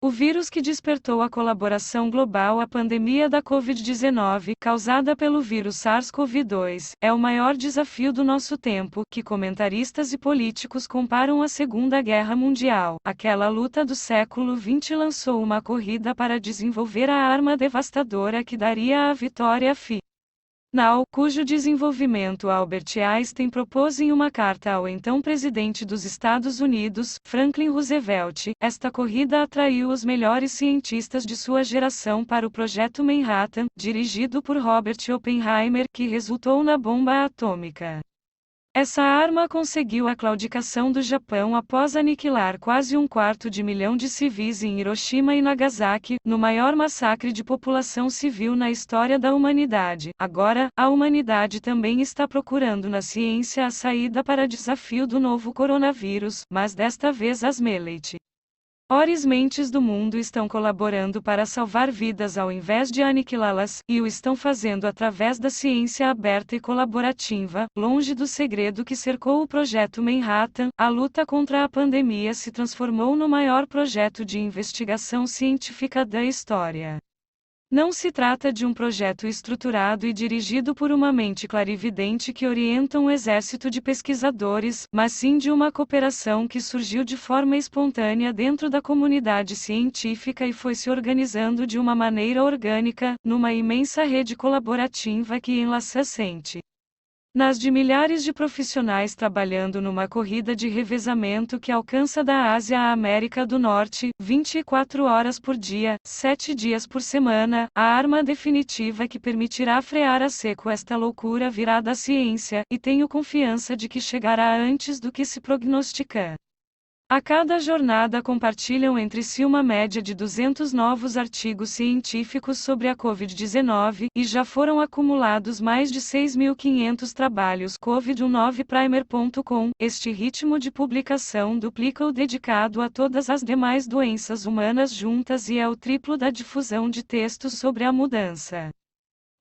O vírus que despertou a colaboração global à pandemia da Covid-19, causada pelo vírus SARS-CoV-2, é o maior desafio do nosso tempo, que comentaristas e políticos comparam à Segunda Guerra Mundial. Aquela luta do século XX lançou uma corrida para desenvolver a arma devastadora que daria a vitória final, cujo desenvolvimento Albert Einstein propôs em uma carta ao então presidente dos Estados Unidos, Franklin Roosevelt. Esta corrida atraiu os melhores cientistas de sua geração para o Projeto Manhattan, dirigido por Robert Oppenheimer, que resultou na bomba atômica. Essa arma conseguiu a claudicação do Japão após aniquilar quase 250.000 de civis em Hiroshima e Nagasaki, no maior massacre de população civil na história da humanidade. Agora, a humanidade também está procurando na ciência a saída para o desafio do novo coronavírus, mas desta vez as mentes do mundo estão colaborando para salvar vidas ao invés de aniquilá-las, e o estão fazendo através da ciência aberta e colaborativa. Longe do segredo que cercou o Projeto Manhattan, a luta contra a pandemia se transformou no maior projeto de investigação científica da história. Não se trata de um projeto estruturado e dirigido por uma mente clarividente que orienta um exército de pesquisadores, mas sim de uma cooperação que surgiu de forma espontânea dentro da comunidade científica e foi se organizando de uma maneira orgânica, numa imensa rede colaborativa que enlaça-se nas de milhares de profissionais trabalhando numa corrida de revezamento que alcança da Ásia à América do Norte, 24 horas por dia, 7 dias por semana. A arma definitiva que permitirá frear a seco esta loucura virá da ciência, e tenho confiança de que chegará antes do que se prognostica. A cada jornada compartilham entre si uma média de 200 novos artigos científicos sobre a Covid-19, e já foram acumulados mais de 6.500 trabalhos. Covid19primer.com. Este ritmo de publicação duplica o dedicado a todas as demais doenças humanas juntas e é o triplo da difusão de textos sobre a mudança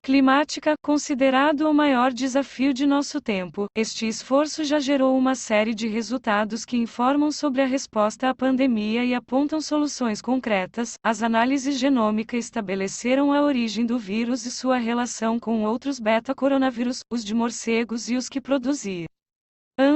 climática, considerado o maior desafio de nosso tempo. Este esforço já gerou uma série de resultados que informam sobre a resposta à pandemia e apontam soluções concretas. As análises genômicas estabeleceram a origem do vírus e sua relação com outros beta-coronavírus, os de morcegos e os que produziram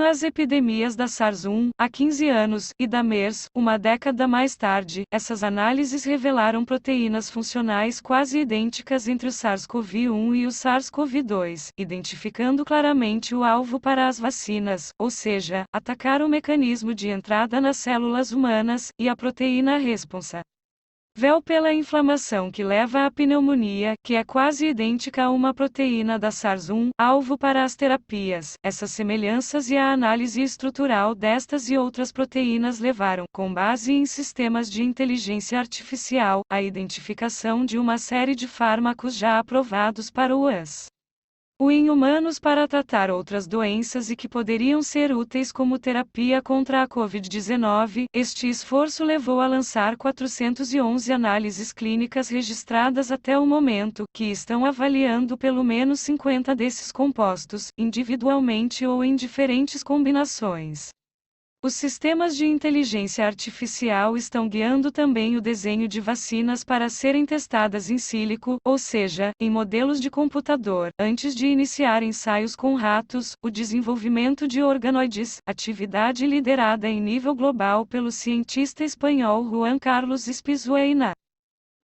as epidemias da SARS-1, há 15 anos, e da MERS, uma década mais tarde. Essas análises revelaram proteínas funcionais quase idênticas entre o SARS-CoV-1 e o SARS-CoV-2, identificando claramente o alvo para as vacinas, ou seja, atacar o mecanismo de entrada nas células humanas, e a proteína responsável pela inflamação que leva à pneumonia, que é quase idêntica a uma proteína da SARS-1, alvo para as terapias. Essas semelhanças e a análise estrutural destas e outras proteínas levaram, com base em sistemas de inteligência artificial, à identificação de uma série de fármacos já aprovados para o em humanos para tratar outras doenças e que poderiam ser úteis como terapia contra a Covid-19. Este esforço levou a lançar 411 análises clínicas registradas até o momento, que estão avaliando pelo menos 50 desses compostos, individualmente ou em diferentes combinações. Os sistemas de inteligência artificial estão guiando também o desenho de vacinas para serem testadas in silico, ou seja, em modelos de computador, antes de iniciar ensaios com ratos. O desenvolvimento de organoides, atividade liderada em nível global pelo cientista espanhol Juan Carlos Espizue na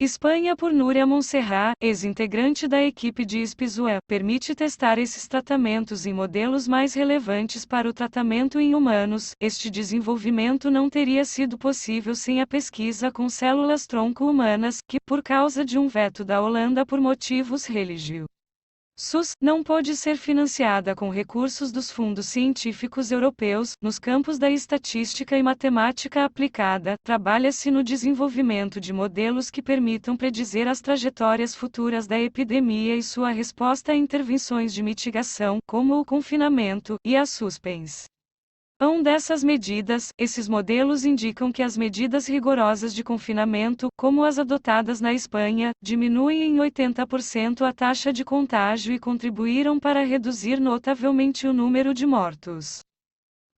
Espanha por Núria Montserrat, ex-integrante da equipe de Espizue, permite testar esses tratamentos em modelos mais relevantes para o tratamento em humanos. Este desenvolvimento não teria sido possível sem a pesquisa com células-tronco humanas, que, por causa de um veto da Holanda por motivos religiosos, não pôde ser financiada com recursos dos fundos científicos europeus. Nos campos da estatística e matemática aplicada, trabalha-se no desenvolvimento de modelos que permitam predizer as trajetórias futuras da epidemia e sua resposta a intervenções de mitigação, como o confinamento e a suspensão dessas medidas. Esses modelos indicam que as medidas rigorosas de confinamento, como as adotadas na Espanha, diminuem em 80% a taxa de contágio e contribuíram para reduzir notavelmente o número de mortos.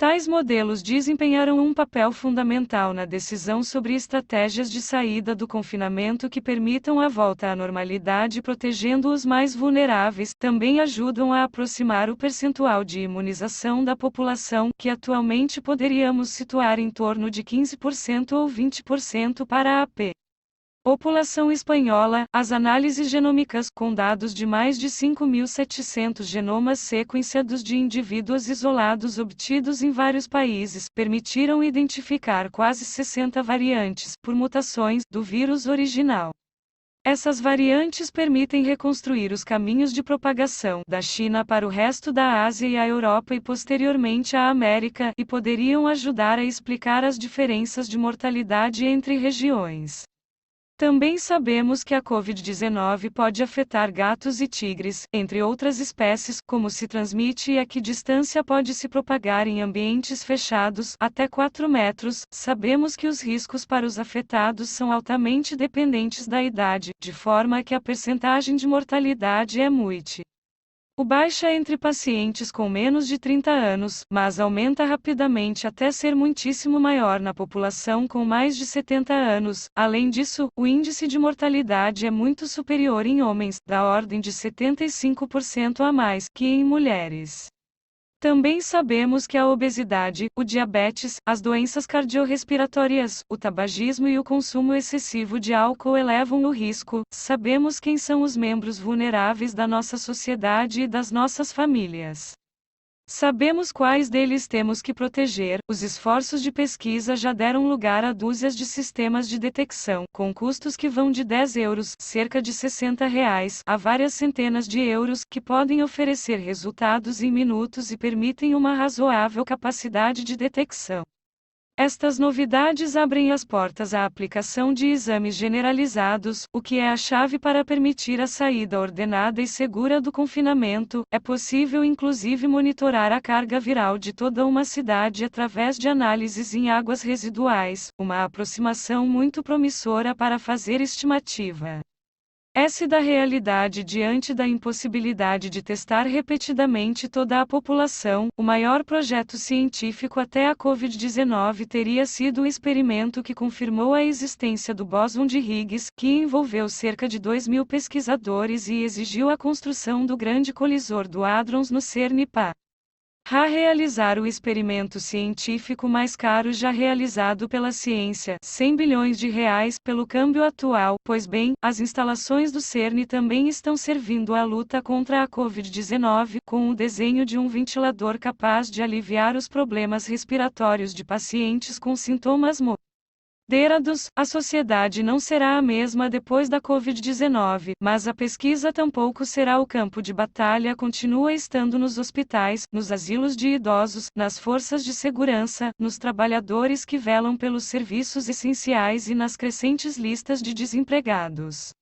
Tais modelos desempenharam um papel fundamental na decisão sobre estratégias de saída do confinamento que permitam a volta à normalidade, protegendo os mais vulneráveis. Também ajudam a aproximar o percentual de imunização da população, que atualmente poderíamos situar em torno de 15% ou 20% para a população espanhola. As análises genômicas, com dados de mais de 5.700 genomas sequenciados de indivíduos isolados obtidos em vários países, permitiram identificar quase 60 variantes, por mutações, do vírus original. Essas variantes permitem reconstruir os caminhos de propagação da China para o resto da Ásia e a Europa e posteriormente a América, e poderiam ajudar a explicar as diferenças de mortalidade entre regiões. Também sabemos que a Covid-19 pode afetar gatos e tigres, entre outras espécies, como se transmite e a que distância pode se propagar em ambientes fechados, até 4 metros. Sabemos que os riscos para os afetados são altamente dependentes da idade, de forma que a percentagem de mortalidade é muito baixa entre pacientes com menos de 30 anos, mas aumenta rapidamente até ser muitíssimo maior na população com mais de 70 anos. Além disso, o índice de mortalidade é muito superior em homens, da ordem de 75% a mais, que em mulheres. Também sabemos que a obesidade, o diabetes, as doenças cardiorrespiratórias, o tabagismo e o consumo excessivo de álcool elevam o risco. Sabemos quem são os membros vulneráveis da nossa sociedade e das nossas famílias. Sabemos quais deles temos que proteger. Os esforços de pesquisa já deram lugar a dúzias de sistemas de detecção, com custos que vão de €10, cerca de R$ 60, a várias centenas de euros, que podem oferecer resultados em minutos e permitem uma razoável capacidade de detecção. Estas novidades abrem as portas à aplicação de exames generalizados, o que é a chave para permitir a saída ordenada e segura do confinamento. É possível inclusive monitorar a carga viral de toda uma cidade através de análises em águas residuais, uma aproximação muito promissora para fazer estimativa da realidade diante da impossibilidade de testar repetidamente toda a população. O maior projeto científico até a Covid-19 teria sido o experimento que confirmou a existência do bóson de Higgs, que envolveu cerca de 2.000 pesquisadores e exigiu a construção do grande colisor do Hadrons no CERN-Para realizar o experimento científico mais caro já realizado pela ciência, R$ 100 bilhões pelo câmbio atual. Pois bem, as instalações do CERN também estão servindo à luta contra a Covid-19, com o desenho de um ventilador capaz de aliviar os problemas respiratórios de pacientes com sintomas moderados. A sociedade não será a mesma depois da Covid-19, mas a pesquisa tampouco será. O campo de batalha continua estando nos hospitais, nos asilos de idosos, nas forças de segurança, nos trabalhadores que velam pelos serviços essenciais e nas crescentes listas de desempregados.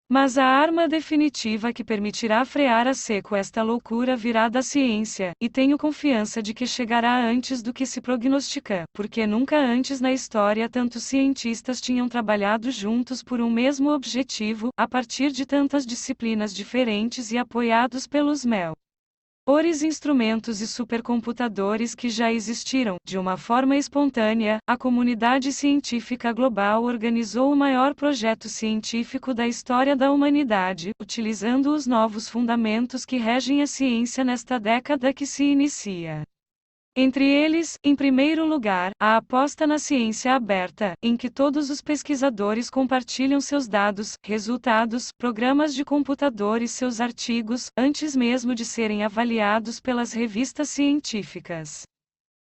Mas a arma definitiva que permitirá frear a seco esta loucura virá da ciência, e tenho confiança de que chegará antes do que se prognostica, porque nunca antes na história tantos cientistas tinham trabalhado juntos por um mesmo objetivo, a partir de tantas disciplinas diferentes e apoiados pelos melhores instrumentos e supercomputadores que já existiram. De uma forma espontânea, a comunidade científica global organizou o maior projeto científico da história da humanidade, utilizando os novos fundamentos que regem a ciência nesta década que se inicia. Entre eles, em primeiro lugar, a aposta na ciência aberta, em que todos os pesquisadores compartilham seus dados, resultados, programas de computador e seus artigos, antes mesmo de serem avaliados pelas revistas científicas.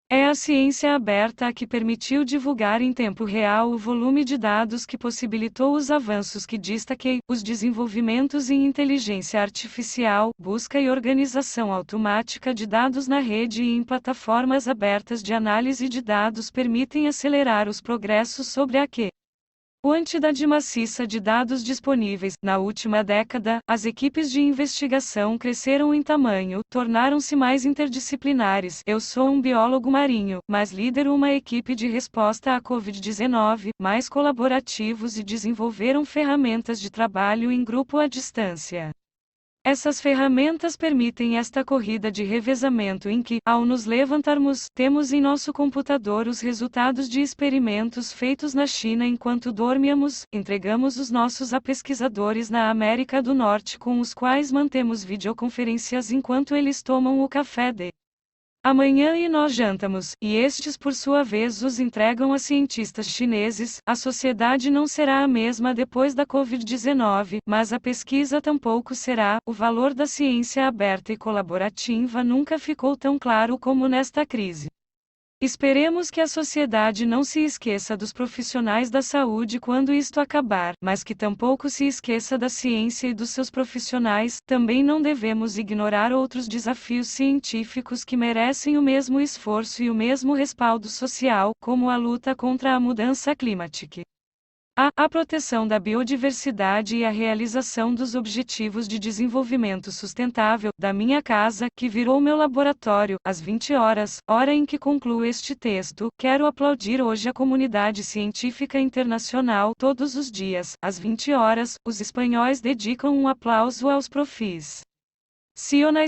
É a ciência aberta a que permitiu divulgar em tempo real o volume de dados que possibilitou os avanços que destaquei, os desenvolvimentos em inteligência artificial, busca e organização automática de dados na rede e em plataformas abertas de análise de dados permitem acelerar os progressos sobre a quantidade maciça de dados disponíveis. Na última década, as equipes de investigação cresceram em tamanho, tornaram-se mais interdisciplinares. Eu sou um biólogo marinho, mas lidero uma equipe de resposta à Covid-19, mais colaborativos e desenvolveram ferramentas de trabalho em grupo à distância. Essas ferramentas permitem esta corrida de revezamento em que, ao nos levantarmos, temos em nosso computador os resultados de experimentos feitos na China enquanto dormíamos, entregamos os nossos a pesquisadores na América do Norte com os quais mantemos videoconferências enquanto eles tomam o café de amanhã e nós jantamos, e estes por sua vez os entregam a cientistas chineses. A sociedade não será a mesma depois da Covid-19, mas a pesquisa tampouco será. O valor da ciência aberta e colaborativa nunca ficou tão claro como nesta crise. Esperemos que a sociedade não se esqueça dos profissionais da saúde quando isto acabar, mas que tampouco se esqueça da ciência e dos seus profissionais. Também não devemos ignorar outros desafios científicos que merecem o mesmo esforço e o mesmo respaldo social, como a luta contra a mudança climática. A proteção da biodiversidade e a realização dos Objetivos de Desenvolvimento Sustentável, da minha casa, que virou meu laboratório, às 20 horas, hora em que concluo este texto. Quero aplaudir hoje a comunidade científica internacional. Todos os dias, às 20 horas, os espanhóis dedicam um aplauso aos profissionais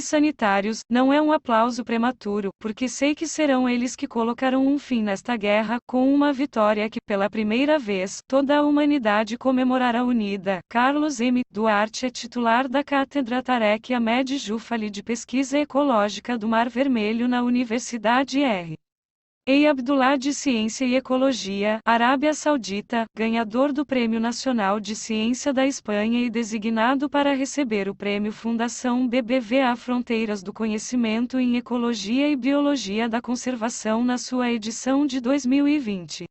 sanitários. Não é um aplauso prematuro, porque sei que serão eles que colocarão um fim nesta guerra, com uma vitória que, pela primeira vez, toda a humanidade comemorará unida. Carlos M. Duarte é titular da Cátedra Tarek Ahmed Jufali de Pesquisa Ecológica do Mar Vermelho na Universidade R. E. Abdullah de Ciência e Ecologia, Arábia Saudita, ganhador do Prêmio Nacional de Ciência da Espanha e designado para receber o Prêmio Fundação BBVA Fronteiras do Conhecimento em Ecologia e Biologia da Conservação na sua edição de 2020.